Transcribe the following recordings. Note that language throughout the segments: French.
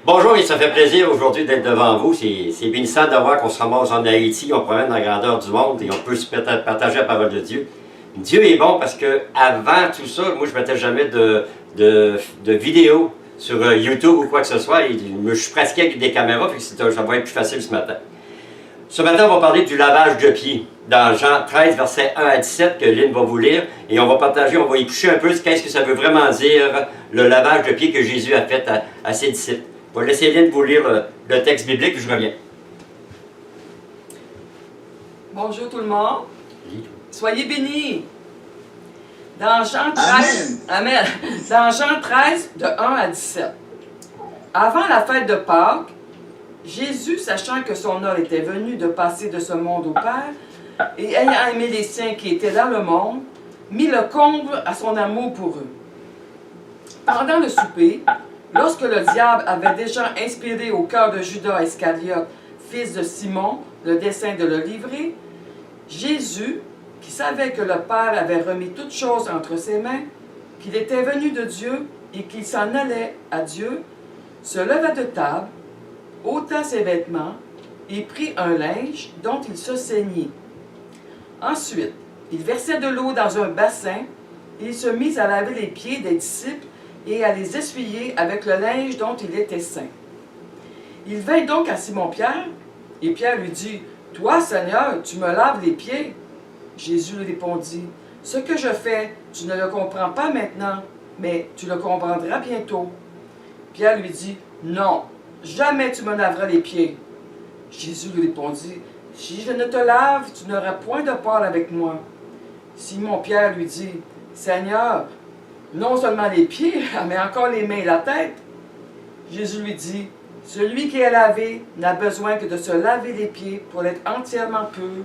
Bonjour et ça fait plaisir aujourd'hui d'être devant vous. C'est bénissant de voir qu'on se ramasse en Haïti, on promène dans la grandeur du monde et on peut se partager la parole de Dieu. Dieu est bon parce que avant tout ça, moi je ne mettais jamais de vidéos sur YouTube ou quoi que ce soit. Et je pratiquais avec des caméras, puis ça va être plus facile ce matin. Ce matin, on va parler du lavage de pieds dans Jean 13, versets 1 à 17 que Lynn va vous lire. Et on va partager, on va y toucher un peu qu'est-ce que ça veut vraiment dire le lavage de pieds que Jésus a fait à ses disciples. Je vais laisser Lynn vous lire le texte biblique, puis je reviens. Bonjour tout le monde. Soyez bénis. Dans Jean 13, Amen. Dans Jean 13, de 1 à 17. Avant la fête de Pâques, Jésus, sachant que son heure était venue de passer de ce monde au Père, et ayant aimé les siens qui étaient dans le monde, mit le comble à son amour pour eux. Pendant le souper, lorsque le diable avait déjà inspiré au cœur de Judas Iscariote, fils de Simon, le dessein de le livrer, Jésus, qui savait que le Père avait remis toutes choses entre ses mains, qu'il était venu de Dieu et qu'il s'en allait à Dieu, se leva de table, ôta ses vêtements et prit un linge dont il se ceignit. Ensuite, il versait de l'eau dans un bassin et il se mit à laver les pieds des disciples et à les essuyer avec le linge dont il était ceint. Il vint donc à Simon-Pierre, et Pierre lui dit, « Toi, Seigneur, tu me laves les pieds. » Jésus lui répondit, « Ce que je fais, tu ne le comprends pas maintenant, mais tu le comprendras bientôt. » Pierre lui dit, « Non, jamais tu me laveras les pieds. » Jésus lui répondit, « Si je ne te lave, tu n'auras point de part avec moi. » Simon-Pierre lui dit, « Seigneur, non seulement les pieds, mais encore les mains et la tête. » Jésus lui dit, « Celui qui est lavé n'a besoin que de se laver les pieds pour être entièrement pur,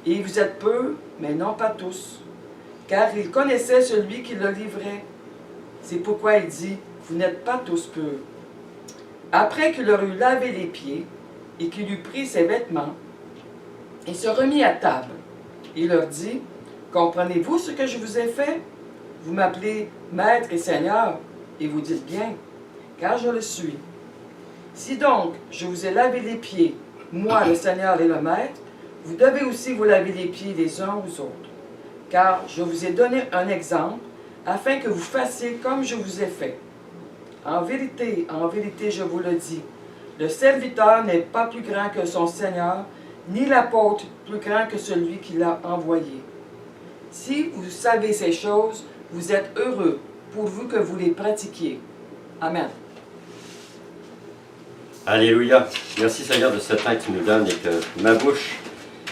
et vous êtes purs, mais non pas tous. » Car il connaissait celui qui le livrait. C'est pourquoi il dit, « Vous n'êtes pas tous purs. » Après qu'il leur eut lavé les pieds, et qu'il eut pris ses vêtements, il se remit à table. Il leur dit, « Comprenez-vous ce que je vous ai fait? Vous m'appelez Maître et Seigneur, et vous dites bien, car je le suis. Si donc je vous ai lavé les pieds, moi le Seigneur et le Maître, vous devez aussi vous laver les pieds les uns aux autres. Car je vous ai donné un exemple, afin que vous fassiez comme je vous ai fait. En vérité, je vous le dis, le serviteur n'est pas plus grand que son Seigneur, ni l'apôtre plus grand que celui qui l'a envoyé. Si vous savez ces choses, vous êtes heureux, pourvu que vous les pratiquiez. Amen. Alléluia. Merci Seigneur de ce temps que tu nous donnes et que ma bouche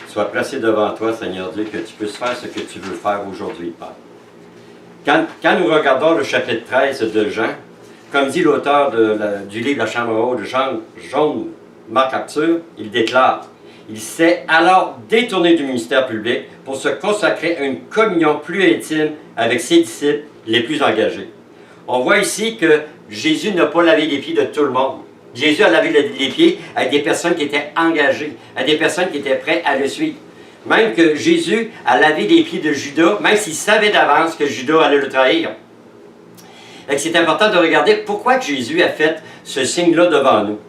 soit placée devant toi, Seigneur Dieu, que tu puisses faire ce que tu veux faire aujourd'hui, Père. Quand nous regardons le chapitre 13 de Jean, comme dit l'auteur du livre La Chambre haute de John Marc Arthur, il déclare, « Il s'est alors détourné du ministère public pour se consacrer à une communion plus intime avec ses disciples les plus engagés. » On voit ici que Jésus n'a pas lavé les pieds de tout le monde. Jésus a lavé les pieds à des personnes qui étaient engagées, à des personnes qui étaient prêtes à le suivre. Même que Jésus a lavé les pieds de Judas, même s'il savait d'avance que Judas allait le trahir. Et c'est important de regarder pourquoi Jésus a fait ce signe-là devant nous.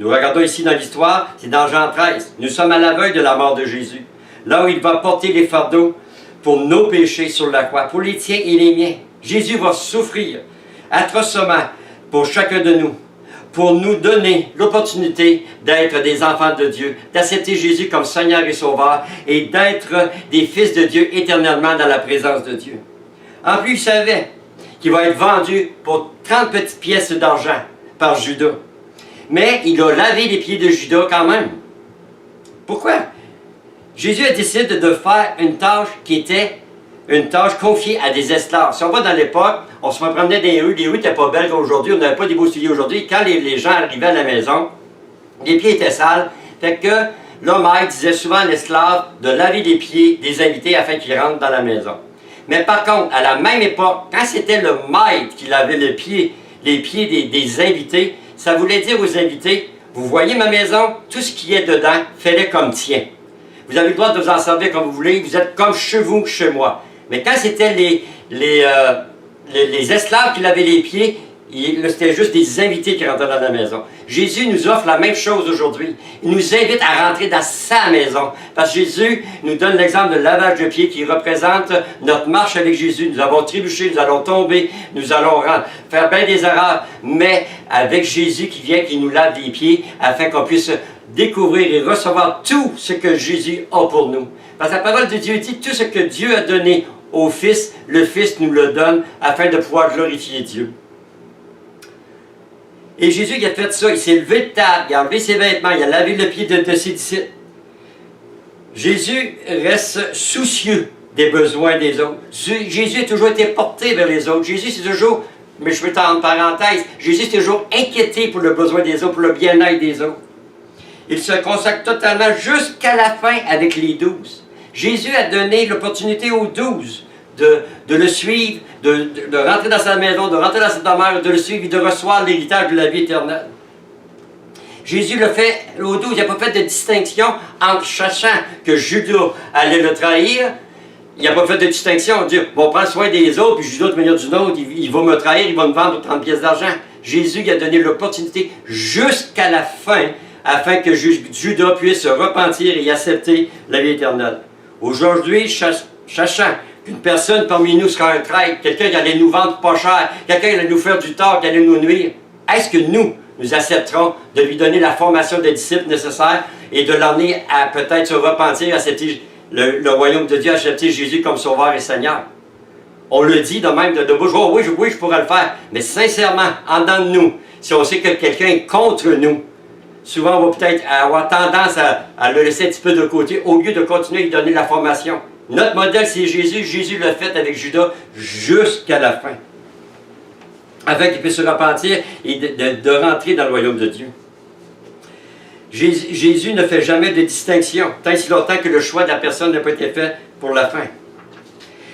Nous regardons ici dans l'histoire, c'est dans Jean 13. Nous sommes à la veille de la mort de Jésus. Là où il va porter les fardeaux pour nos péchés sur la croix, pour les tiens et les miens. Jésus va souffrir atrocement pour chacun de nous, pour nous donner l'opportunité d'être des enfants de Dieu, d'accepter Jésus comme Seigneur et Sauveur et d'être des fils de Dieu éternellement dans la présence de Dieu. En plus, il savait qu'il va être vendu pour 30 petites pièces d'argent par Judas. Mais il a lavé les pieds de Judas quand même. Pourquoi? Jésus a décidé de faire une tâche qui était une tâche confiée à des esclaves. Si on va dans l'époque, on se promenait dans les rues n'étaient pas belles qu'aujourd'hui, on n'avait pas des beaux souliers aujourd'hui. Quand les gens arrivaient à la maison, les pieds étaient sales. Fait que le maître disait souvent à l'esclave de laver les pieds des invités afin qu'ils rentrent dans la maison. Mais par contre, à la même époque, quand c'était le maître qui lavait les pieds des invités, ça voulait dire aux invités, vous voyez ma maison, tout ce qui est dedans, fais-le comme tien. Vous avez le droit de vous en servir comme vous voulez, vous êtes comme chez vous, chez moi. Mais quand c'était les esclaves qui lavaient les pieds, C'était juste des invités qui rentraient dans la maison. Jésus nous offre la même chose aujourd'hui. Il nous invite à rentrer dans sa maison. Parce que Jésus nous donne l'exemple de lavage de pieds qui représente notre marche avec Jésus. Nous avons trébuché, nous allons tomber, nous allons faire bien des erreurs, mais avec Jésus qui vient, qui nous lave les pieds, afin qu'on puisse découvrir et recevoir tout ce que Jésus a pour nous. Parce que la parole de Dieu dit, tout ce que Dieu a donné au Fils, le Fils nous le donne afin de pouvoir glorifier Dieu. Et Jésus, il a fait ça, il s'est levé de table, il a enlevé ses vêtements, il a lavé le pied de ses disciples. Jésus reste soucieux des besoins des autres. Jésus a toujours été porté vers les autres. Jésus, c'est toujours, mais je peux t'en en parenthèse, Jésus s'est toujours inquiété pour le besoin des autres, pour le bien-être des autres. Il se consacre totalement jusqu'à la fin avec les 12. Jésus a donné l'opportunité aux 12 de le suivre, de rentrer dans sa maison, de rentrer dans sa demeure, de le suivre et de recevoir l'héritage de la vie éternelle. Jésus le fait aux 12, il n'a pas fait de distinction entre sachant que Judas allait le trahir. Il n'a pas fait de distinction, on dit, bon, prends soin des autres, puis Judas de manière d'une autre, il va me trahir, il va me vendre pour 30 pièces d'argent. Jésus il a donné l'opportunité jusqu'à la fin, afin que Judas puisse se repentir et accepter la vie éternelle. Aujourd'hui, sachant qu'une personne parmi nous sera un traître, quelqu'un qui allait nous vendre pas cher, quelqu'un qui allait nous faire du tort, qui allait nous nuire, est-ce que nous accepterons de lui donner la formation des disciples nécessaire et de l'emmener à peut-être se repentir, accepter le royaume de Dieu, accepter Jésus comme sauveur et Seigneur? On le dit de même de bouche, oh, oui, je pourrais le faire, mais sincèrement, en dedans de nous, si on sait que quelqu'un est contre nous, souvent on va peut-être avoir tendance à le laisser un petit peu de côté au lieu de continuer à lui donner la formation. Notre modèle, c'est Jésus. Jésus l'a fait avec Judas jusqu'à la fin. Afin qu'il puisse se repentir et de rentrer dans le royaume de Dieu. Jésus ne fait jamais de distinction, tant et si longtemps que le choix de la personne n'a pas été fait pour la fin.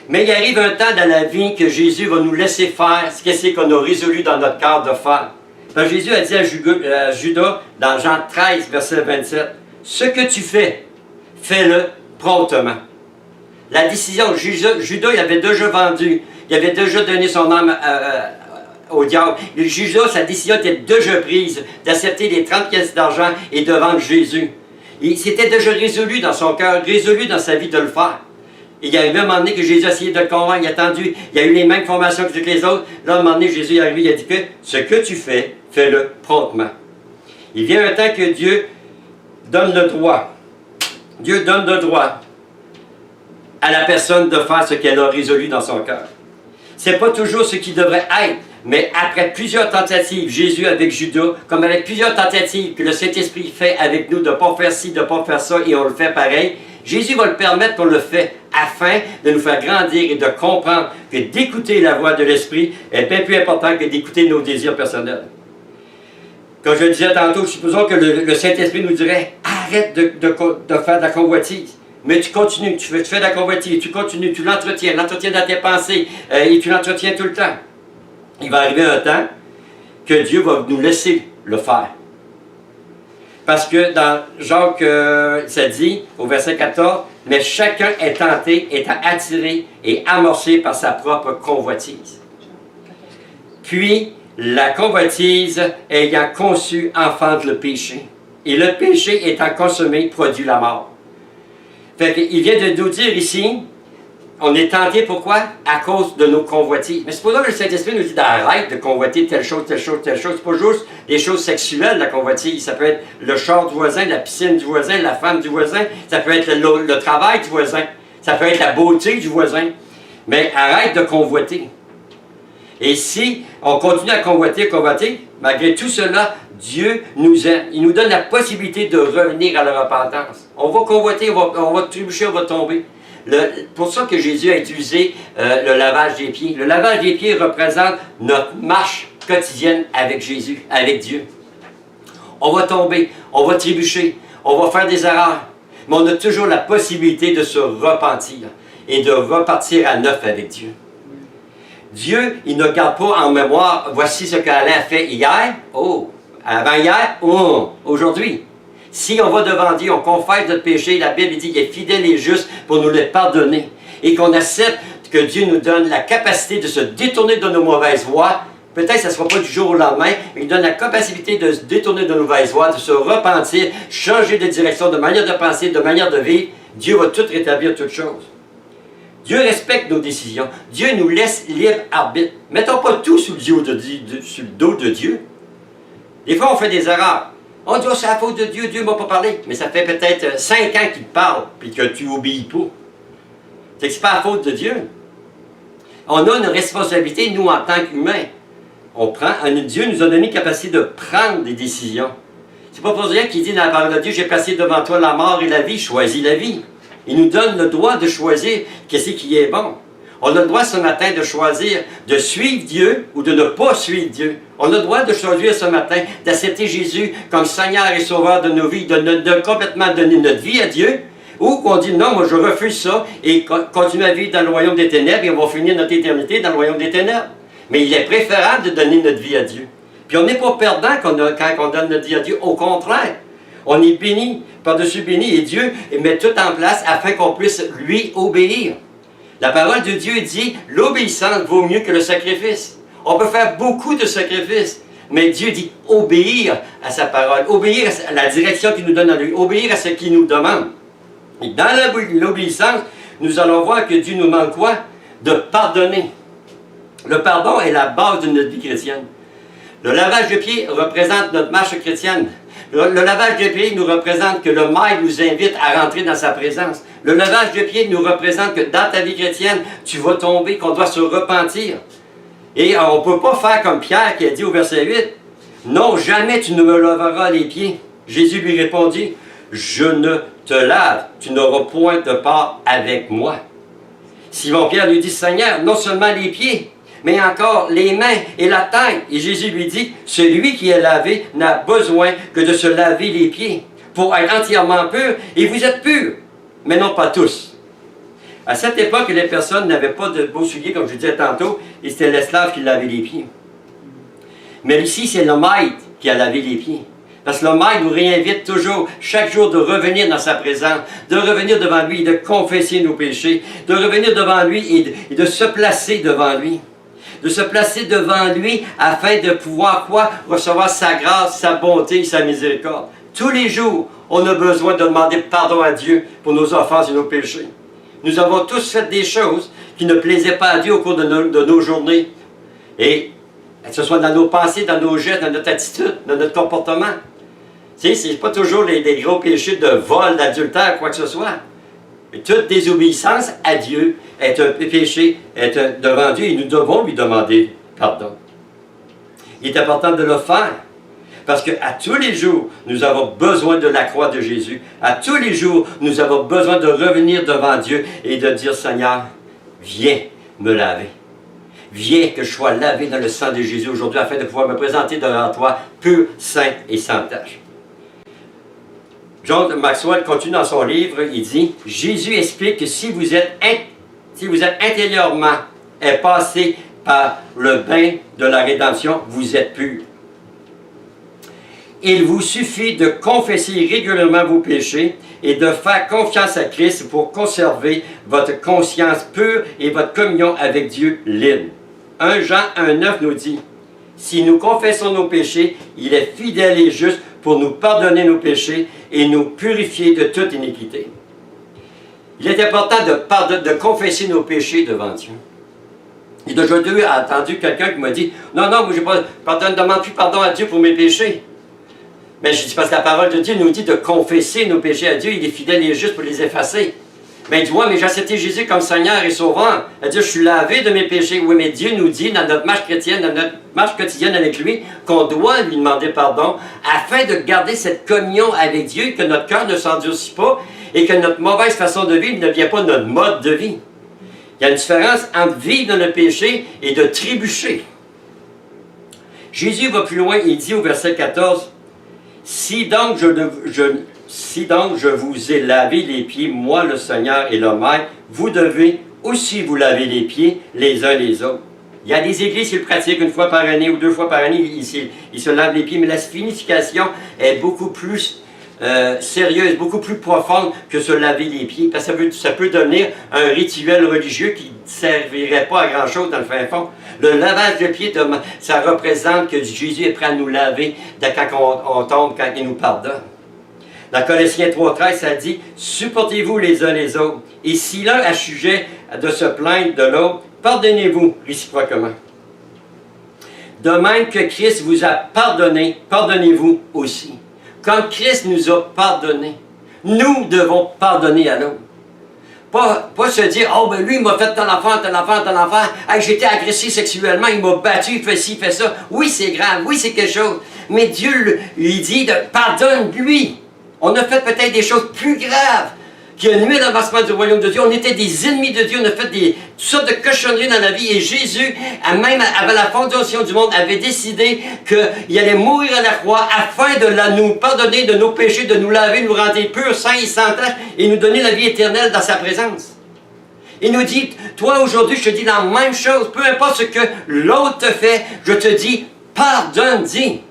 Mais il arrive un temps dans la vie que Jésus va nous laisser faire ce que c'est qu'on a résolu dans notre cœur de faire. Donc Jésus a dit à Judas, dans Jean 13, verset 27, « Ce que tu fais, fais-le promptement. » La décision, Judas, il avait déjà vendu, il avait déjà donné son âme au diable. Judas, sa décision était déjà prise d'accepter les 30 pièces d'argent et de vendre Jésus. Il s'était déjà résolu dans son cœur, résolu dans sa vie de le faire. Et il y a même un moment donné que Jésus a essayé de le convaincre, il a attendu, il a eu les mêmes formations que toutes les autres. Là, à un moment donné, Jésus est arrivé, il a dit que ce que tu fais, fais-le promptement. Il vient un temps que Dieu donne le droit. Dieu donne le droit à la personne de faire ce qu'elle a résolu dans son cœur. Ce n'est pas toujours ce qui devrait être, mais après plusieurs tentatives, Jésus avec Judas, comme avec plusieurs tentatives que le Saint-Esprit fait avec nous, de ne pas faire ci, de ne pas faire ça, et on le fait pareil, Jésus va le permettre qu'on le fait afin de nous faire grandir et de comprendre que d'écouter la voix de l'Esprit est bien plus important que d'écouter nos désirs personnels. Comme je le disais tantôt, supposons que le Saint-Esprit nous dirait « Arrête de faire de la convoitise ». Mais tu continues, tu fais de la convoitise, tu continues, tu l'entretiens dans tes pensées, et tu l'entretiens tout le temps. Il va arriver un temps que Dieu va nous laisser le faire. Parce que dans Jacques, ça dit, au verset 14, « Mais chacun est tenté, étant attiré et amorcé par sa propre convoitise. Puis, la convoitise ayant conçu enfante le péché. Et le péché étant consommé produit la mort. » Fait qu'il vient de nous dire ici, on est tenté pourquoi? À cause de nos convoitises. Mais c'est pour ça que le Saint-Esprit nous dit d'arrêter de convoiter telle chose, telle chose, telle chose. C'est pas juste des choses sexuelles, la convoitise. Ça peut être le char du voisin, la piscine du voisin, la femme du voisin. Ça peut être le travail du voisin. Ça peut être la beauté du voisin. Mais arrête de convoiter. Et si on continue à convoiter, malgré tout cela, Dieu nous aime. Il nous donne la possibilité de revenir à la repentance. On va convoiter, on va trébucher, on va tomber. Pour ça que Jésus a utilisé le lavage des pieds. Le lavage des pieds représente notre marche quotidienne avec Jésus, avec Dieu. On va tomber, on va trébucher, on va faire des erreurs, mais on a toujours la possibilité de se repentir et de repartir à neuf avec Dieu. Dieu, il ne garde pas en mémoire, voici ce qu'Alain a fait hier, oh, avant-hier, oh, aujourd'hui. Si on va devant Dieu, on confesse notre péché, la Bible dit qu'il est fidèle et juste pour nous les pardonner. Et qu'on accepte que Dieu nous donne la capacité de se détourner de nos mauvaises voies Peut-être que ça ne sera pas du jour au lendemain, mais il donne la capacité de se détourner de nouvelles voies, de se repentir, changer de direction, de manière de penser, de manière de vivre. Dieu va tout rétablir toutes choses. Dieu respecte nos décisions. Dieu nous laisse libre arbitre. Mettons pas tout sur le dos de Dieu. Des fois, on fait des erreurs. On dit, oh, c'est la faute de Dieu, Dieu ne m'a pas parlé. Mais ça fait peut-être 5 ans qu'il te parle, puis que tu obéis pas. C'est que ce n'est pas la faute de Dieu. On a une responsabilité, nous, en tant qu'humains. Dieu nous a donné la capacité de prendre des décisions. C'est pas pour rien qu'il dit dans la parole de Dieu, j'ai placé devant toi la mort et la vie, choisis la vie. Il nous donne le droit de choisir qu'est-ce qui est bon. On a le droit ce matin de choisir de suivre Dieu ou de ne pas suivre Dieu. On a le droit de choisir ce matin d'accepter Jésus comme Seigneur et Sauveur de nos vies, de complètement donner notre vie à Dieu, ou qu'on dit non, moi je refuse ça et continue à vivre dans le royaume des ténèbres et on va finir notre éternité dans le royaume des ténèbres. Mais il est préférable de donner notre vie à Dieu. Puis on n'est pas perdant quand on donne notre vie à Dieu. Au contraire, on est béni, par-dessus béni, et Dieu met tout en place afin qu'on puisse lui obéir. La parole de Dieu dit, l'obéissance vaut mieux que le sacrifice. On peut faire beaucoup de sacrifices, mais Dieu dit obéir à sa parole, obéir à la direction qu'il nous donne à lui, obéir à ce qu'il nous demande. Et dans l'obéissance, nous allons voir que Dieu nous demande quoi? De pardonner. Le pardon est la base de notre vie chrétienne. Le lavage de pieds représente notre marche chrétienne. Le lavage de pieds nous représente que le Maître nous invite à rentrer dans sa présence. Le lavage de pieds nous représente que dans ta vie chrétienne, tu vas tomber, qu'on doit se repentir. Et on ne peut pas faire comme Pierre qui a dit au verset 8, « Non, jamais tu ne me laveras les pieds. » Jésus lui répondit, « Je ne te lave, tu n'auras point de part avec moi. » Simon-Pierre lui dit, « Seigneur, non seulement les pieds, mais encore les mains et la tête. » Et Jésus lui dit, « Celui qui est lavé n'a besoin que de se laver les pieds pour être entièrement pur, et vous êtes purs, mais non pas tous. » À cette époque, les personnes n'avaient pas de beaux souliers, comme je disais tantôt, et c'était l'esclave qui lavait les pieds. Mais ici, c'est le Maître qui a lavé les pieds. Parce que le Maître nous réinvite toujours, chaque jour, de revenir dans sa présence, de revenir devant lui et de confesser nos péchés, de revenir devant lui et de se placer devant lui. De se placer devant lui afin de pouvoir quoi? Recevoir sa grâce, sa bonté et sa miséricorde. Tous les jours, on a besoin de demander pardon à Dieu pour nos offenses et nos péchés. Nous avons tous fait des choses qui ne plaisaient pas à Dieu au cours de nos journées. Et que ce soit dans nos pensées, dans nos gestes, dans notre attitude, dans notre comportement. Tu sais, ce n'est pas toujours des gros péchés de vol, d'adultère, quoi que ce soit. Mais toute désobéissance à Dieu est un péché, est devant Dieu, et nous devons lui demander pardon. Il est important de le faire, parce qu'à tous les jours, nous avons besoin de la croix de Jésus. À tous les jours, nous avons besoin de revenir devant Dieu et de dire, Seigneur, viens me laver. Viens que je sois lavé dans le sang de Jésus aujourd'hui, afin de pouvoir me présenter devant toi, pur, saint et sans tache. John Maxwell continue dans son livre, il dit, Jésus explique que si vous êtes intérieurement passé par le bain de la rédemption, vous êtes pur. Il vous suffit de confesser régulièrement vos péchés et de faire confiance à Christ pour conserver votre conscience pure et votre communion avec Dieu libre. 1 Jean 1,9 nous dit, si nous confessons nos péchés, il est fidèle et juste pour nous pardonner nos péchés et nous purifier de toute iniquité. Il est important de confesser nos péchés devant Dieu. Et d'aujourd'hui, j'ai entendu quelqu'un qui m'a dit, non, moi je ne demande plus pardon à Dieu pour mes péchés. Mais je dis parce que la parole de Dieu nous dit de confesser nos péchés à Dieu, il est fidèle et juste pour les effacer. Mais il dit, ouais, mais j'ai accepté Jésus comme Seigneur et Sauveur. Elle dit, je suis lavé de mes péchés. Oui, mais Dieu nous dit dans notre marche chrétienne, dans notre marche quotidienne avec lui, qu'on doit lui demander pardon afin de garder cette communion avec Dieu, que notre cœur ne s'endurcit pas et que notre mauvaise façon de vivre ne devient pas notre mode de vie. Il y a une différence entre vivre dans le péché et de trébucher. Jésus va plus loin, il dit au verset 14, si donc je vous ai lavé les pieds, moi le Seigneur et le Maître, vous devez aussi vous laver les pieds les uns les autres. Il y a des églises qui le pratiquent une fois par année ou 2 fois par année, ils se lavent les pieds, mais la signification est beaucoup plus sérieuse, beaucoup plus profonde que se laver les pieds. Parce que ça peut devenir un rituel religieux qui ne servirait pas à grand-chose dans le fin fond. Le lavage de pieds, ça représente que Jésus est prêt à nous laver quand on tombe, quand il nous pardonne. Dans Colossiens 3,13, ça dit « Supportez-vous les uns les autres, et si l'un a sujet de se plaindre de l'autre, pardonnez-vous réciproquement. De même que Christ vous a pardonné, pardonnez-vous aussi. Comme Christ nous a pardonné, nous devons pardonner à l'autre. Pas se dire, oh ben lui il m'a fait tel affaire, tel affaire, tel affaire. Hey, j'ai été agressé sexuellement, il m'a battu, il fait ci, il fait ça. Oui, c'est grave, oui, c'est quelque chose. Mais Dieu lui dit de pardonne lui. On a fait peut-être des choses plus graves qui ont nuit à l'avancement du royaume de Dieu. On était des ennemis de Dieu, on a fait toutes sortes de cochonneries dans la vie. Et Jésus, même avant la fondation du monde, avait décidé qu'il allait mourir à la croix afin de nous pardonner de nos péchés, de nous laver, nous rendre purs, saints et sans tache, et nous donner la vie éternelle dans sa présence. Il nous dit, toi aujourd'hui, je te dis la même chose, peu importe ce que l'autre te fait, je te dis, pardonne-y.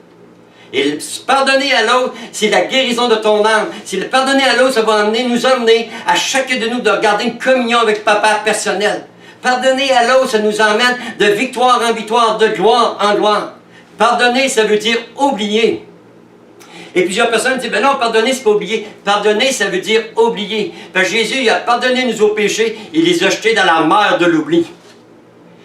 Et pardonner à l'autre, c'est la guérison de ton âme. C'est le pardonner à l'autre, ça va nous emmener à chacun de nous de garder une communion avec Papa personnel. Pardonner à l'autre, ça nous emmène de victoire en victoire, de gloire en gloire. Pardonner, ça veut dire oublier. Et plusieurs personnes disent, ben non, pardonner, c'est pas oublier. Pardonner, ça veut dire oublier. Parce que Jésus, il a pardonné nos péchés, il les a jetés dans la mer de l'oubli.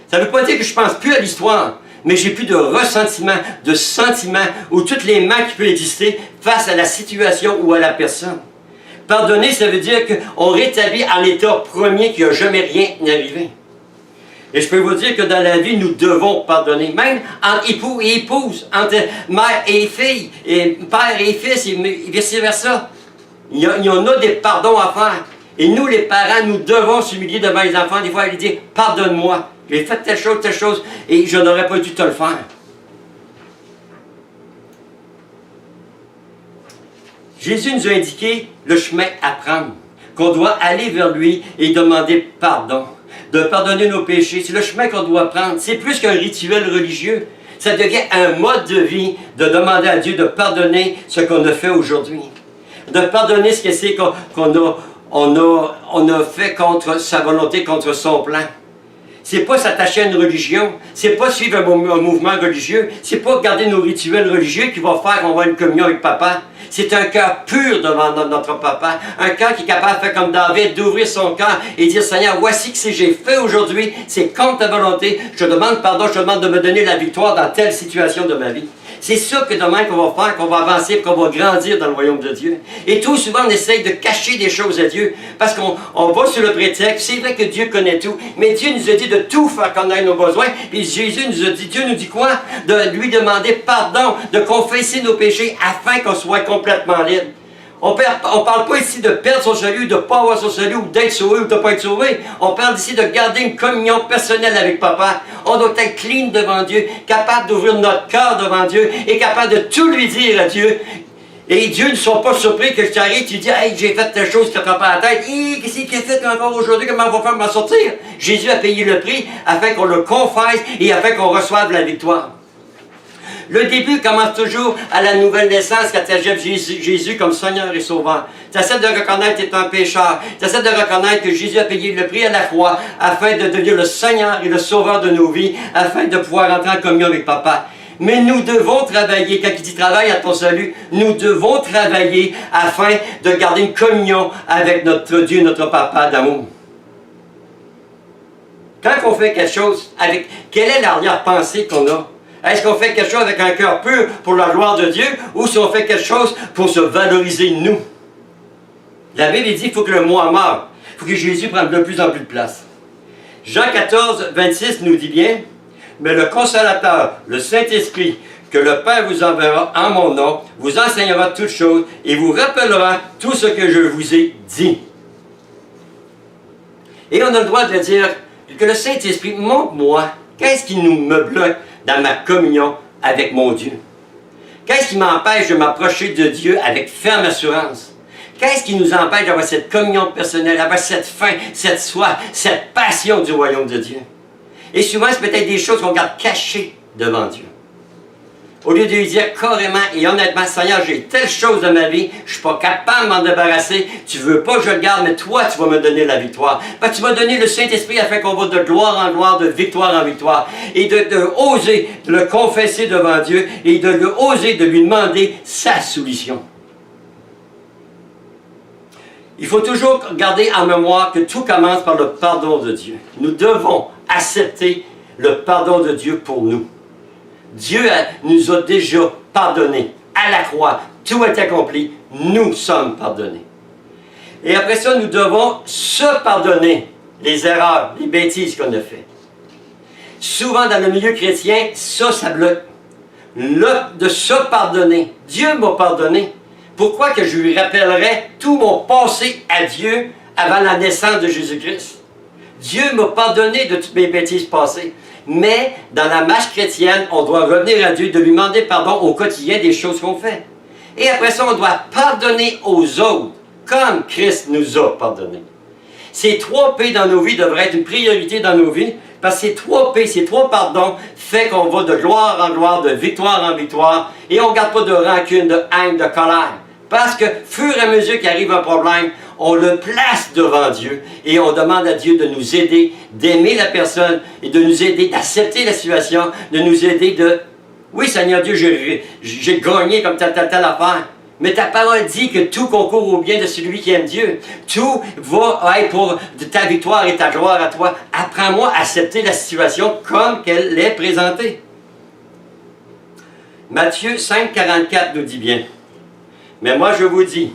Ça ne veut pas dire que je ne pense plus à l'histoire. Mais j'ai plus de ressentiment, de sentiment, ou toutes les mains qui peuvent exister face à la situation ou à la personne. Pardonner, ça veut dire qu'on rétablit en l'état premier qu'il n'y a jamais rien arrivé. Et je peux vous dire que dans la vie, nous devons pardonner. Même entre époux et épouse, entre mère et fille, et père et fils, et vice-versa. Il y en a des pardons à faire. Et nous, les parents, nous devons s'humilier devant les enfants, des fois, et leur dire « Pardonne-moi, j'ai fait telle chose, et je n'aurais pas dû te le faire. » Jésus nous a indiqué le chemin à prendre, qu'on doit aller vers lui et demander pardon, de pardonner nos péchés. C'est le chemin qu'on doit prendre. C'est plus qu'un rituel religieux. Ça devient un mode de vie de demander à Dieu de pardonner ce qu'on a fait aujourd'hui. De pardonner ce que c'est qu'on a fait contre sa volonté, contre son plan. C'est pas s'attacher à une religion, c'est pas suivre un mouvement religieux, c'est pas garder nos rituels religieux qui vont faire qu'on va avoir une communion avec Papa. C'est un cœur pur devant notre Papa, un cœur qui est capable de faire comme David, d'ouvrir son cœur et dire, Seigneur, voici ce que j'ai fait aujourd'hui, c'est contre ta volonté, je te demande pardon, je te demande de me donner la victoire dans telle situation de ma vie. C'est ça que demain qu'on va faire, qu'on va avancer, qu'on va grandir dans le royaume de Dieu. Et tout souvent, on essaye de cacher des choses à Dieu, parce qu'on va sur le prétexte, c'est vrai que Dieu connaît tout, mais Dieu nous a dit de tout faire connaître nos besoins, et Jésus nous a dit, Dieu nous dit quoi? De lui demander pardon, de confesser nos péchés, afin qu'on soit complètement libre. On ne parle pas ici de perdre son salut, de ne pas avoir son salut, ou d'être sauvé ou de ne pas être sauvé. On parle ici de garder une communion personnelle avec Papa. On doit être clean devant Dieu, capable d'ouvrir notre cœur devant Dieu, et capable de tout lui dire à Dieu. Et Dieu ne soit pas surpris que je t'arrive, tu dis, hey, j'ai fait telle chose qui ne te prend pas la tête. Qu'est-ce qu'il a fait encore aujourd'hui? Comment on va faire pour m'en sortir? Jésus a payé le prix afin qu'on le confesse et afin qu'on reçoive la victoire. Le début commence toujours à la nouvelle naissance quand tu acceptes Jésus comme Seigneur et Sauveur. Tu essaies de reconnaître que tu es un pécheur. Tu essaies de reconnaître que Jésus a payé le prix à la croix afin de devenir le Seigneur et le Sauveur de nos vies, afin de pouvoir entrer en communion avec Papa. Mais nous devons travailler, quand il dit travaille à ton salut, nous devons travailler afin de garder une communion avec notre Dieu, notre Papa d'amour. Quand on fait quelque chose, quelle est l'arrière-pensée qu'on a? Est-ce qu'on fait quelque chose avec un cœur pur pour la gloire de Dieu, ou si on fait quelque chose pour se valoriser nous? La Bible dit qu'il faut que le moi meure. Il faut que Jésus prenne de plus en plus de place. Jean 14, 26 nous dit bien, « Mais le Consolateur, le Saint-Esprit, que le Père vous enverra en mon nom, vous enseignera toutes choses et vous rappellera tout ce que je vous ai dit. » Et on a le droit de dire que le Saint-Esprit montre-moi qu'est-ce qui me bloque dans ma communion avec mon Dieu. Qu'est-ce qui m'empêche de m'approcher de Dieu avec ferme assurance? Qu'est-ce qui nous empêche d'avoir cette communion personnelle, d'avoir cette faim, cette soif, cette passion du royaume de Dieu? Et souvent, c'est peut-être des choses qu'on garde cachées devant Dieu. Au lieu de lui dire carrément et honnêtement, Seigneur, j'ai telle chose dans ma vie, je ne suis pas capable de m'en débarrasser, tu ne veux pas que je le garde, mais toi, tu vas me donner la victoire. Ben, tu vas donner le Saint-Esprit afin qu'on va de gloire en gloire, de victoire en victoire, et de oser de le confesser devant Dieu, et de oser de lui demander sa solution. Il faut toujours garder en mémoire que tout commence par le pardon de Dieu. Nous devons accepter le pardon de Dieu pour nous. Dieu nous a déjà pardonné à la croix. Tout est accompli. Nous sommes pardonnés. Et après ça, nous devons se pardonner les erreurs, les bêtises qu'on a faites. Souvent, dans le milieu chrétien, ça bloque. De se pardonner. Dieu m'a pardonné. Pourquoi que je lui rappellerais tout mon passé à Dieu avant la naissance de Jésus-Christ? Dieu m'a pardonné de toutes mes bêtises passées. Mais dans la marche chrétienne, on doit revenir à Dieu, de lui demander pardon au quotidien des choses qu'on fait. Et après ça, on doit pardonner aux autres, comme Christ nous a pardonné. Ces 3 P dans nos vies devraient être une priorité dans nos vies, parce que ces 3 P, ces 3 pardons, fait qu'on va de gloire en gloire, de victoire en victoire, et on ne garde pas de rancune, de haine, de colère. Parce que, fur et à mesure qu'arrive un problème, on le place devant Dieu et on demande à Dieu de nous aider, d'aimer la personne et de nous aider d'accepter la situation, de nous aider de... Oui, Seigneur Dieu, j'ai gagné comme telle affaire. Mais ta parole dit que tout concourt au bien de celui qui aime Dieu. Tout va être pour ta victoire et ta gloire à toi. Apprends-moi à accepter la situation comme qu'elle est présentée. Matthieu 5, 44 nous dit bien. Mais moi, je vous dis,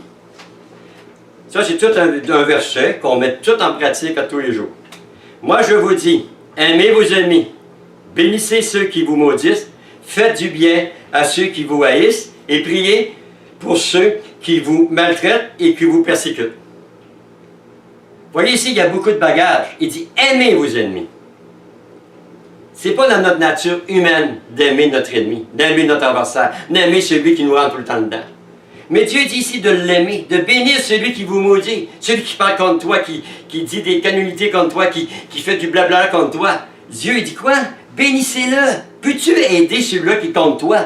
ça c'est tout un verset qu'on met tout en pratique à tous les jours. Moi, je vous dis, aimez vos ennemis, bénissez ceux qui vous maudissent, faites du bien à ceux qui vous haïssent et priez pour ceux qui vous maltraitent et qui vous persécutent. Voyez ici, il y a beaucoup de bagages. Il dit, aimez vos ennemis. Ce n'est pas dans notre nature humaine d'aimer notre ennemi, d'aimer notre adversaire, d'aimer celui qui nous rentre tout le temps dedans. Mais Dieu dit ici de l'aimer, de bénir celui qui vous maudit, celui qui parle contre toi, qui dit des canonités contre toi, qui fait du blabla contre toi. Dieu, il dit quoi? Bénissez-le. Peux-tu aider celui-là qui est contre toi?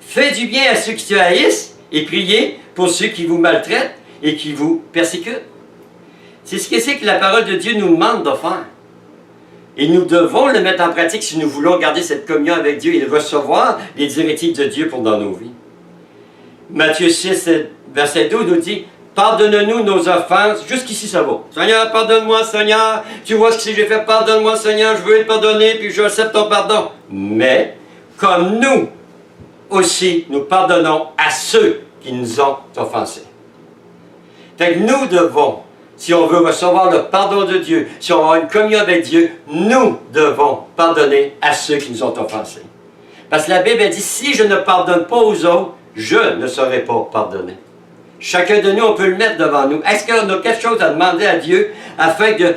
Fais du bien à ceux qui te haïssent et priez pour ceux qui vous maltraitent et qui vous persécutent. C'est ce que c'est que la parole de Dieu nous demande de faire. Et nous devons le mettre en pratique si nous voulons garder cette communion avec Dieu et recevoir les directives de Dieu pour dans nos vies. Matthieu 6, verset 12 nous dit, « Pardonne-nous nos offenses. » Jusqu'ici, ça va. « Seigneur, pardonne-moi, Seigneur. Tu vois ce que j'ai fait. Pardonne-moi, Seigneur. Je veux être pardonné, puis je accepte ton pardon. » Mais, comme nous aussi, nous pardonnons à ceux qui nous ont offensés. Fait que nous devons, si on veut recevoir le pardon de Dieu, si on veut avoir une communion avec Dieu, nous devons pardonner à ceux qui nous ont offensés. Parce que la Bible a dit, si je ne pardonne pas aux autres, je ne serai pas pardonné. Chacun de nous, on peut le mettre devant nous. Est-ce qu'on a quelque chose à demander à Dieu afin qu'il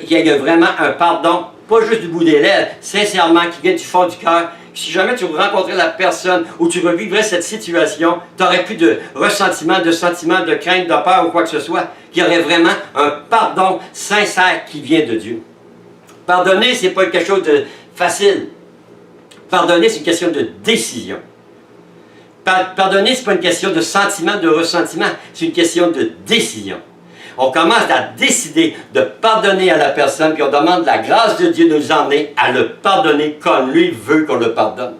y ait vraiment un pardon, pas juste du bout des lèvres, sincèrement, qui vient du fond du cœur? Si jamais tu rencontrais la personne ou tu revivrais cette situation, tu n'aurais plus de ressentiment, de sentiment, de crainte, de peur ou quoi que ce soit. Qu'il y aurait vraiment un pardon sincère qui vient de Dieu. Pardonner, ce n'est pas quelque chose de facile. Pardonner, c'est une question de décision. Pardonner, ce n'est pas une question de sentiment, de ressentiment, c'est une question de décision. On commence à décider de pardonner à la personne, puis on demande la grâce de Dieu de nous emmener à le pardonner comme lui veut qu'on le pardonne.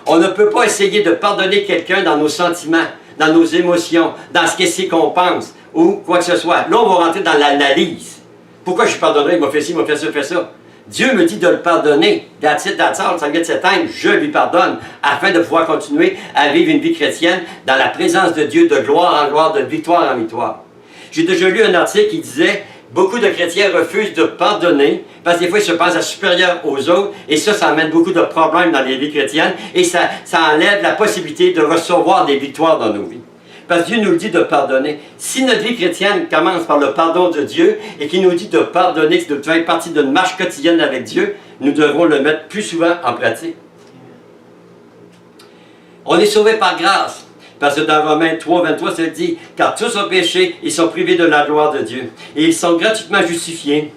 On ne peut pas essayer de pardonner quelqu'un dans nos sentiments, dans nos émotions, dans ce que c'est qu'on pense, ou quoi que ce soit. Là, on va rentrer dans l'analyse. Pourquoi je pardonnerai? Il m'a fait ci, il m'a fait ça, fait ça. Dieu me dit de le pardonner. That's it, that's all, ça vient de s'éteindre, je lui pardonne, afin de pouvoir continuer à vivre une vie chrétienne dans la présence de Dieu, de gloire en gloire, de victoire en victoire. J'ai déjà lu un article qui disait « Beaucoup de chrétiens refusent de pardonner parce que des fois ils se pensent à supérieurs aux autres et ça amène beaucoup de problèmes dans les vies chrétiennes et ça enlève la possibilité de recevoir des victoires dans nos vies. » Parce que Dieu nous le dit de pardonner. Si notre vie chrétienne commence par le pardon de Dieu et qu'il nous dit de pardonner, que de faire partie d'une marche quotidienne avec Dieu, nous devrons le mettre plus souvent en pratique. On est sauvé par grâce. Parce que dans Romains 3, 23, ça dit « Car tous ont péché, ils sont privés de la gloire de Dieu. Et ils sont gratuitement justifiés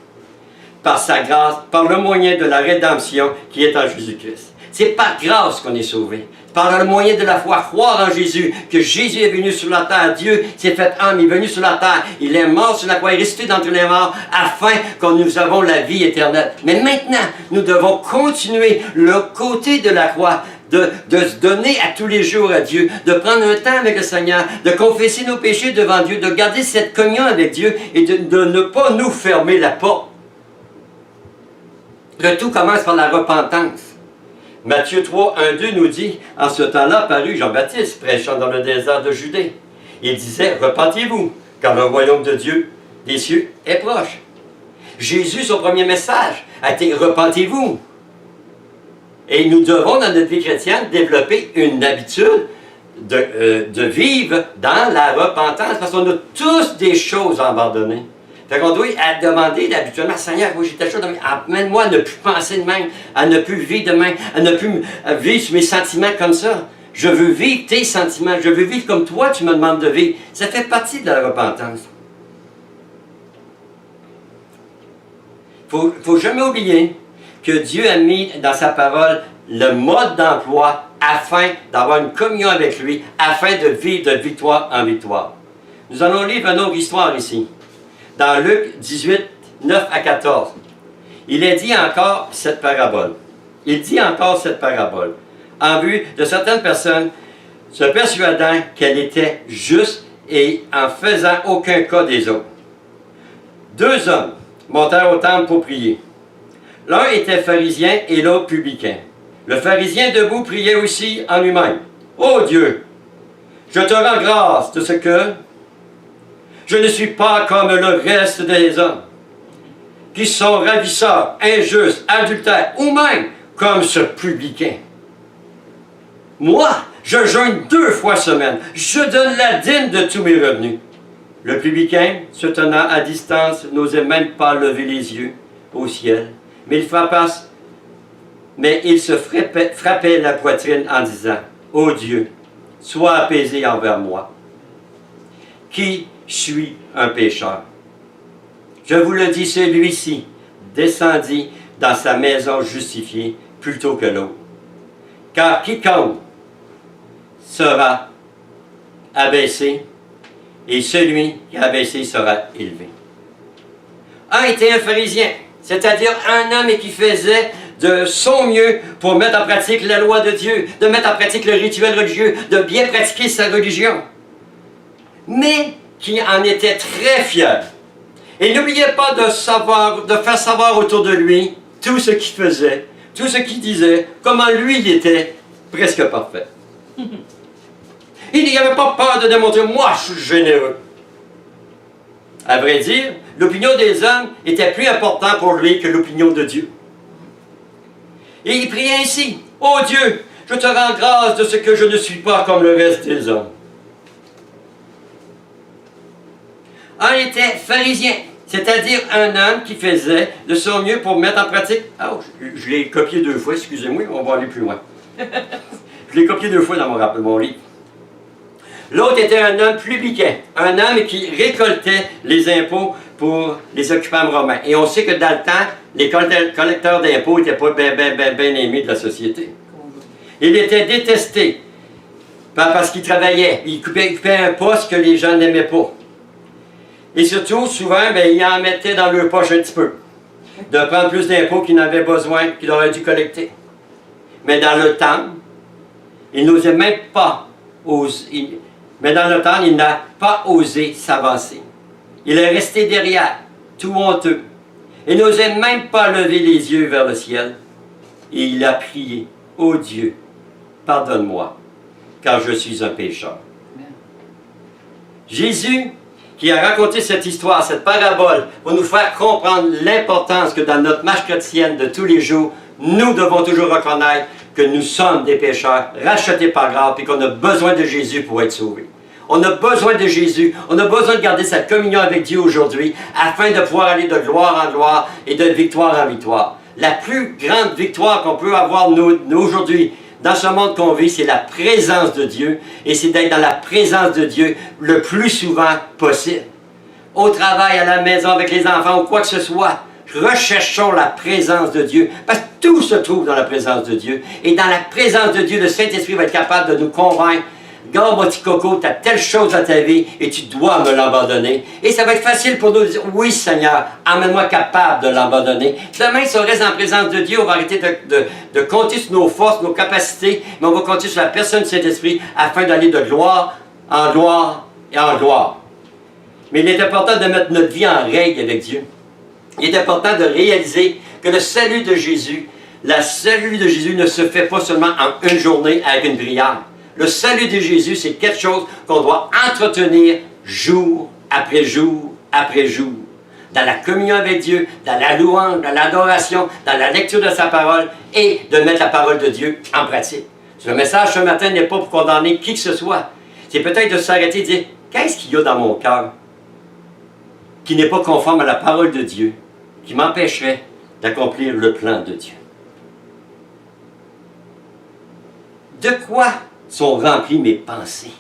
par sa grâce, par le moyen de la rédemption qui est en Jésus-Christ. » C'est par grâce qu'on est sauvé. Par le moyen de la foi, croire en Jésus, que Jésus est venu sur la terre. Dieu s'est fait homme, il est venu sur la terre. Il est mort sur la croix, il est ressuscité d'entre les morts, afin que nous avons la vie éternelle. Mais maintenant, nous devons continuer le côté de la croix, de se donner à tous les jours à Dieu, de prendre un temps avec le Seigneur, de confesser nos péchés devant Dieu, de garder cette communion avec Dieu et de ne pas nous fermer la porte. Le tout commence par la repentance. Matthieu 3, 1, 2 nous dit, en ce temps-là parut Jean-Baptiste, prêchant dans le désert de Judée. Il disait, repentez-vous, car le royaume de Dieu, des cieux, est proche. Jésus, son premier message, a été, repentez-vous. Et nous devons, dans notre vie chrétienne, développer une habitude de vivre dans la repentance, parce qu'on a tous des choses à abandonner. Fait qu'on doit demander habituellement, Seigneur, moi j'ai telle chose, amène-moi à ne plus penser de même, à ne plus vivre de même, à ne plus vivre mes sentiments comme ça. Je veux vivre tes sentiments, je veux vivre comme toi tu me demandes de vivre. Ça fait partie de la repentance. Il ne faut jamais oublier que Dieu a mis dans sa parole le mode d'emploi afin d'avoir une communion avec lui, afin de vivre de victoire en victoire. Nous allons lire une autre histoire ici. Dans Luc 18, 9 à 14, il est dit encore cette parabole. Il dit encore cette parabole, en vue de certaines personnes se persuadant qu'elle était juste et en faisant aucun cas des autres. Deux hommes montèrent au temple pour prier. L'un était pharisien et l'autre publicain. Le pharisien debout priait aussi en lui-même. « Ô Dieu, je te rends grâce de ce que je ne suis pas comme le reste des hommes, qui sont ravisseurs, injustes, adultères, ou même comme ce publicain. Moi, je jeûne 2 fois semaine, je donne la dîme de tous mes revenus. » Le publicain, se tenant à distance, n'osait même pas lever les yeux au ciel, mais il se frappait la poitrine en disant, « Ô Dieu, sois apaisé envers moi, qui suis un pécheur. Je vous le dis, celui-ci descendit dans sa maison justifié plutôt que l'autre. Car quiconque sera abaissé, et celui qui est abaissé sera élevé. » Un était un pharisien, c'est-à-dire un homme qui faisait de son mieux pour mettre en pratique la loi de Dieu, de mettre en pratique le rituel religieux, de bien pratiquer sa religion. Mais qui en était très fier. Et n'oubliez pas de faire savoir autour de lui tout ce qu'il faisait, tout ce qu'il disait, comment lui il était presque parfait. Il n'y avait pas peur de démontrer, moi je suis généreux. À vrai dire, l'opinion des hommes était plus importante pour lui que l'opinion de Dieu. Et il priait ainsi, « Ô Dieu, je te rends grâce de ce que je ne suis pas comme le reste des hommes. » Un était pharisien, c'est-à-dire un homme qui faisait de son mieux pour mettre en pratique... Oh, je l'ai copié 2 fois, excusez-moi, on va aller plus loin. Je l'ai copié 2 fois dans mon livre. L'autre était un homme publicain, un homme qui récoltait les impôts pour les occupants romains. Et on sait que dans le temps, les collecteurs d'impôts n'étaient pas bien aimés de la société. Il était détesté parce qu'il travaillait, il occupait un poste que les gens n'aimaient pas. Et surtout, souvent, il en mettait dans leur poche un petit peu, de prendre plus d'impôts qu'il n'avait besoin, qu'il aurait dû collecter. Mais dans le temps, il n'osait même pas oser. Mais dans le temps, il n'a pas osé s'avancer. Il est resté derrière, tout honteux. Il n'osait même pas lever les yeux vers le ciel. Et il a prié, « Ô Dieu, pardonne-moi, car je suis un pécheur. » Jésus, qui a raconté cette histoire, cette parabole, pour nous faire comprendre l'importance que dans notre marche chrétienne de tous les jours, nous devons toujours reconnaître que nous sommes des pécheurs, rachetés par grâce, et qu'on a besoin de Jésus pour être sauvés. On a besoin de Jésus, on a besoin de garder cette communion avec Dieu aujourd'hui, afin de pouvoir aller de gloire en gloire et de victoire en victoire. La plus grande victoire qu'on peut avoir nous aujourd'hui, dans ce monde qu'on vit, c'est la présence de Dieu, et c'est d'être dans la présence de Dieu le plus souvent possible. Au travail, à la maison, avec les enfants, ou quoi que ce soit, recherchons la présence de Dieu, parce que tout se trouve dans la présence de Dieu. Et dans la présence de Dieu, le Saint-Esprit va être capable de nous convaincre. Regarde, mon petit coco, tu as telle chose dans ta vie et tu dois me l'abandonner. Et ça va être facile pour nous de dire, oui Seigneur, emmène-moi capable de l'abandonner. Demain, si on reste en présence de Dieu, on va arrêter de compter sur nos forces, nos capacités, mais on va compter sur la personne du Saint-Esprit afin d'aller de gloire en gloire et en gloire. Mais il est important de mettre notre vie en règle avec Dieu. Il est important de réaliser que le salut de Jésus, la salut de Jésus ne se fait pas seulement en une journée avec une prière. Le salut de Jésus, c'est quelque chose qu'on doit entretenir jour après jour après jour. Dans la communion avec Dieu, dans la louange, dans l'adoration, dans la lecture de sa parole et de mettre la parole de Dieu en pratique. Le message ce matin n'est pas pour condamner qui que ce soit. C'est peut-être de s'arrêter et de dire, qu'est-ce qu'il y a dans mon cœur qui n'est pas conforme à la parole de Dieu, qui m'empêcherait d'accomplir le plan de Dieu. De quoi sont remplies mes pensées?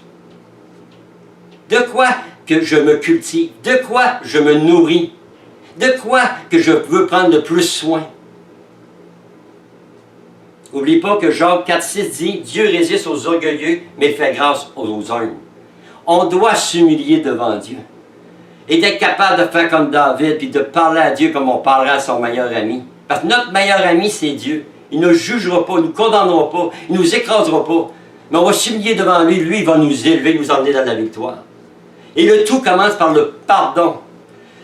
De quoi que je me cultive? De quoi je me nourris? De quoi que je veux prendre le plus soin? N'oublie pas que Jacques 4,6 dit, Dieu résiste aux orgueilleux, mais fait grâce aux humbles. On doit s'humilier devant Dieu. Et d'être capable de faire comme David, puis de parler à Dieu comme on parlerait à son meilleur ami. Parce que notre meilleur ami, c'est Dieu. Il ne nous jugera pas, il ne nous condamnera pas, il ne nous écrasera pas. Mais on va s'humilier devant lui, lui, il va nous élever, nous emmener dans la victoire. Et le tout commence par le pardon.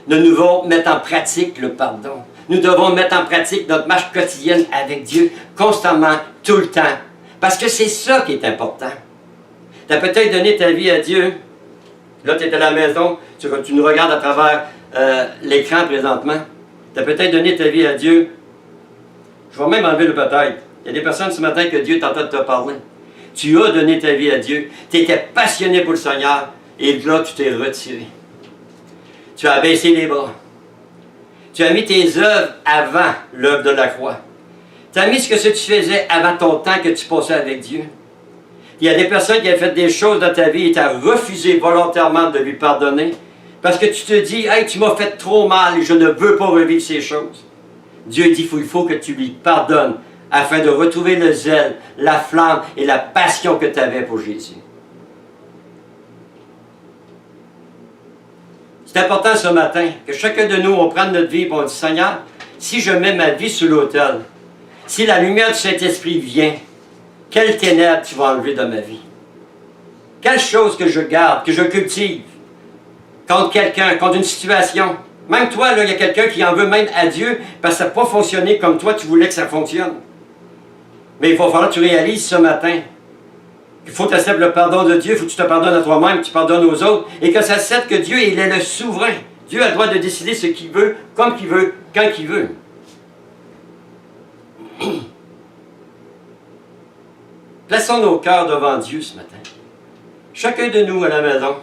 Nous devons mettre en pratique le pardon. Nous devons mettre en pratique notre marche quotidienne avec Dieu, constamment, tout le temps. Parce que c'est ça qui est important. Tu as peut-être donné ta vie à Dieu. Là, tu es à la maison, tu nous regardes à travers l'écran présentement. Tu as peut-être donné ta vie à Dieu. Je vais même enlever le peut-être. Il y a des personnes ce matin que Dieu t'entend te parler. Tu as donné ta vie à Dieu. Tu étais passionné pour le Seigneur. Et là, tu t'es retiré. Tu as baissé les bras. Tu as mis tes œuvres avant l'œuvre de la croix. Tu as mis ce que tu faisais avant ton temps que tu passais avec Dieu. Il y a des personnes qui ont fait des choses dans ta vie et tu as refusé volontairement de lui pardonner parce que tu te dis, hey, tu m'as fait trop mal et je ne veux pas revivre ces choses. Dieu dit, il faut que tu lui pardonnes afin de retrouver le zèle, la flamme et la passion que tu avais pour Jésus. C'est important ce matin que chacun de nous, on prenne notre vie et on dit, Seigneur, si je mets ma vie sur l'autel, si la lumière du Saint-Esprit vient, quelles ténèbres tu vas enlever de ma vie? Quelle chose que je garde, que je cultive contre quelqu'un, contre une situation? Même toi, là, il y a quelqu'un qui en veut même à Dieu parce que ça n'a pas fonctionné comme toi, tu voulais que ça fonctionne. Mais il va falloir que tu réalises ce matin qu'il faut que tu acceptes le pardon de Dieu, il faut que tu te pardonnes à toi-même, que tu pardonnes aux autres, et que ça accepte que Dieu, il est le souverain. Dieu a le droit de décider ce qu'il veut, comme qu'il veut, quand qu'il veut. Plaçons nos cœurs devant Dieu ce matin. Chacun de nous à la maison,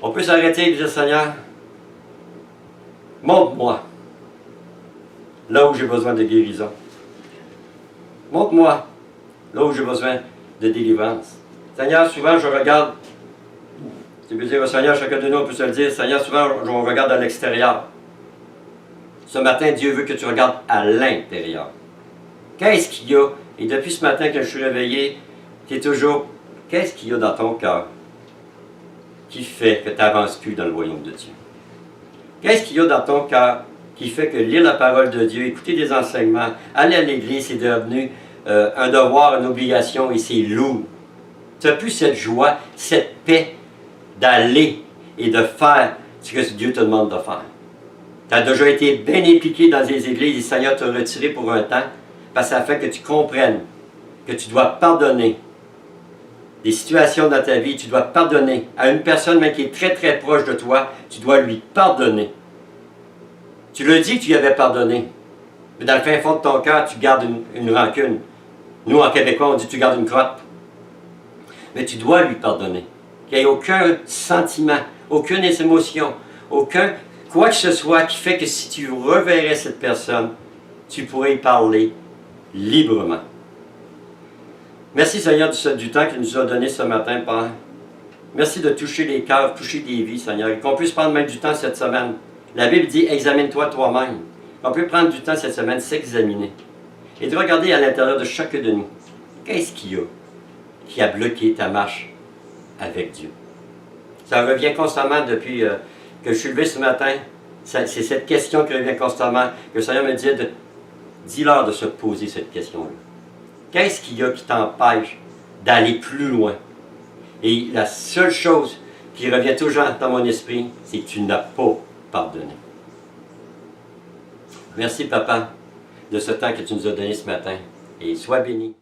on peut s'arrêter et dire, Seigneur, montre-moi là où j'ai besoin de guérison. Montre-moi là où j'ai besoin de délivrance. Seigneur, souvent je regarde, tu peux dire au Seigneur, chacun de nous on peut se le dire, Seigneur, souvent on regarde à l'extérieur. Ce matin, Dieu veut que tu regardes à l'intérieur. Qu'est-ce qu'il y a? Et depuis ce matin que je suis réveillé, tu es toujours, qu'est-ce qu'il y a dans ton cœur qui fait que tu n'avances plus dans le royaume de Dieu? Qu'est-ce qu'il y a dans ton cœur qui fait que lire la parole de Dieu, écouter des enseignements, aller à l'église, c'est devenu un devoir, une obligation et c'est lourd? Tu n'as plus cette joie, cette paix d'aller et de faire ce que Dieu te demande de faire. Tu as déjà été bien impliqué dans des églises et le Seigneur t'a retiré pour un temps parce que ça fait que tu comprennes que tu dois pardonner des situations dans ta vie, tu dois pardonner à une personne même qui est très très proche de toi, tu dois lui pardonner. Tu le dis que tu lui avais pardonné, mais dans le fin fond de ton cœur, tu gardes une rancune. Nous, en québécois, on dit tu gardes une crotte. Mais tu dois lui pardonner. Qu'il n'y ait aucun sentiment, aucune émotion, aucun quoi que ce soit qui fait que si tu reverrais cette personne, tu pourrais y parler librement. Merci Seigneur du temps que tu nous as donné ce matin, Père. Merci de toucher les cœurs, toucher des vies, Seigneur. Et qu'on puisse prendre même du temps cette semaine La Bible dit, examine-toi toi-même. On peut prendre du temps cette semaine, s'examiner. Et de regarder à l'intérieur de chacun de nous. Qu'est-ce qu'il y a qui a bloqué ta marche avec Dieu? Ça revient constamment depuis que je suis levé ce matin. C'est cette question qui revient constamment, que le Seigneur me dit, dis-leur de se poser cette question-là. Qu'est-ce qu'il y a qui t'empêche d'aller plus loin? Et la seule chose qui revient toujours dans mon esprit, c'est que tu n'as pas pardonné. Merci, Papa, de ce temps que tu nous as donné ce matin. Et sois béni.